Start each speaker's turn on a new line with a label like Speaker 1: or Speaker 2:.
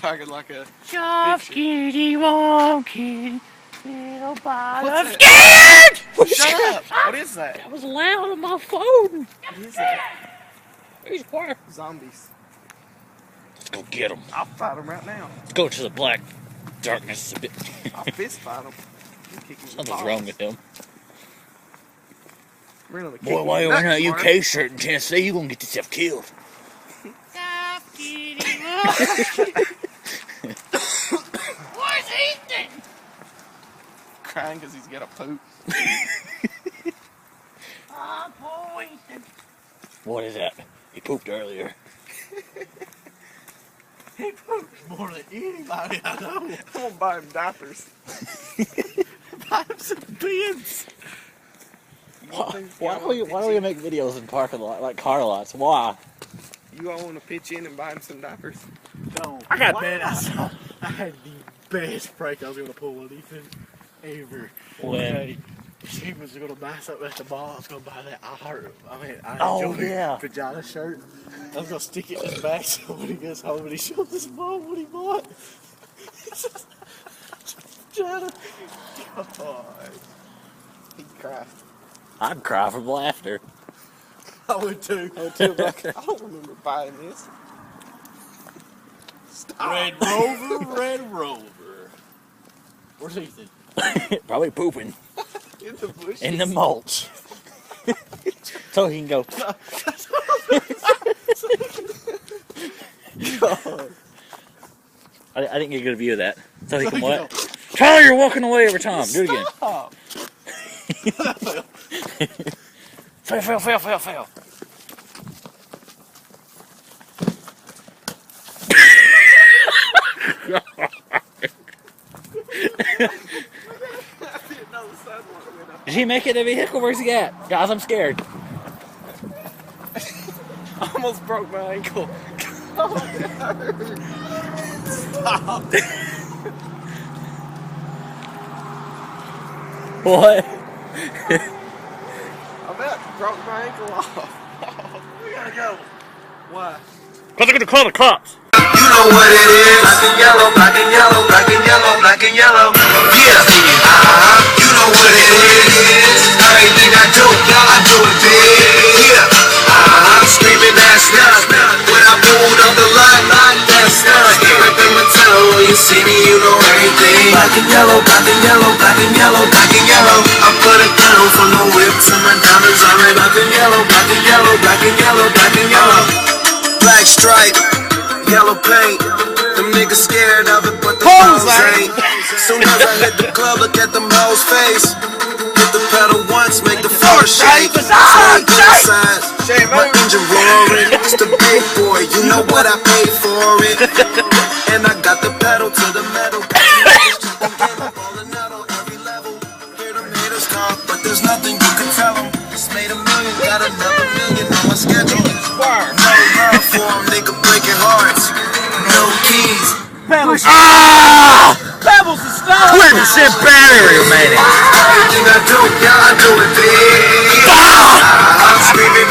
Speaker 1: talking like a
Speaker 2: Soft kitty, warm kitty, little ball of
Speaker 1: What's
Speaker 2: skin!
Speaker 1: Shut up! What is that?
Speaker 2: That was loud on my phone.
Speaker 1: What is that?
Speaker 2: He's quiet.
Speaker 1: Zombies.
Speaker 2: Let's go get them.
Speaker 1: I'll fight them right now.
Speaker 2: Let's go to the black darkness a bit.
Speaker 1: I'll fist fight them.
Speaker 2: Something's wrong with them.
Speaker 1: Really
Speaker 2: Boy, why you wearing that UK shirt in Tennessee? You gonna get yourself killed.
Speaker 3: Soft kitty, Where's Ethan?
Speaker 1: Crying because he's got a poop.
Speaker 3: Oh, poor Ethan.
Speaker 2: What is that? He pooped earlier.
Speaker 1: He poops more than anybody I know. I'm gonna buy him diapers. Buy him some bins.
Speaker 2: Why do we make videos in parking lot, like car lots? Why?
Speaker 1: You all want to pitch in and buy him some diapers?
Speaker 4: No. I got bad. I had the best prank I was going to pull on Ethan ever.
Speaker 2: When?
Speaker 4: He was going to buy something at the mall. I was going to buy that I
Speaker 2: Oh,
Speaker 4: enjoy
Speaker 2: yeah.
Speaker 4: pajama shirt. I was going to stick it in his back so when he goes home and he shows his mom what he bought. He's just pajama.
Speaker 1: God. He'd cry.
Speaker 2: I'd cry from laughter.
Speaker 4: I would too.
Speaker 1: I don't remember buying this. Stop.
Speaker 4: Red Rover. Where's Ethan?
Speaker 2: Probably pooping.
Speaker 1: In the bushes.
Speaker 2: In the mulch. So he can go. I didn't get a good view of that. So he can what? Tyler, you're walking away every time. Do it again.
Speaker 1: Stop.
Speaker 2: Fail. Did he make it in the vehicle? Where's he at? Guys, I'm scared.
Speaker 1: I almost broke my ankle. Stop.
Speaker 2: What?
Speaker 1: I about broke my ankle off. We gotta go. Why?
Speaker 2: Because they're going to call the cops.
Speaker 5: You know what it is. Black and yellow, black and yellow, black and yellow, black and yellow. Yeah. You know what it is. Everything I do, I do it big. Yeah. I'm screaming, that's nuts. When I pulled up the line, that's nuts. Ripping my toe, you see me, you know everything. Black and yellow, black and yellow, black and yellow, black and yellow. I put it down from the whip to my diamonds. I'm in black and yellow, black and yellow, black and yellow, black and yellow. Black stripe. Yellow paint, them niggas scared of it, but the hoes ain't. Soon as I hit the club, look at them hoes' face. Hit the pedal once, make the floor shake. My engine roaring, it's the big boy, you know what I paid for it. And I got the pedal to the metal. Every level, hear them haters talk, but there's nothing you can tell them. Just made $1 million, got another million on my schedule. No love for them, nigga breaking hearts. No keys.
Speaker 2: Pebbles. Ah! Pebbles is stuff. 20% battery remaining.
Speaker 5: Everything I do, yeah, I do it big. I'm screaming.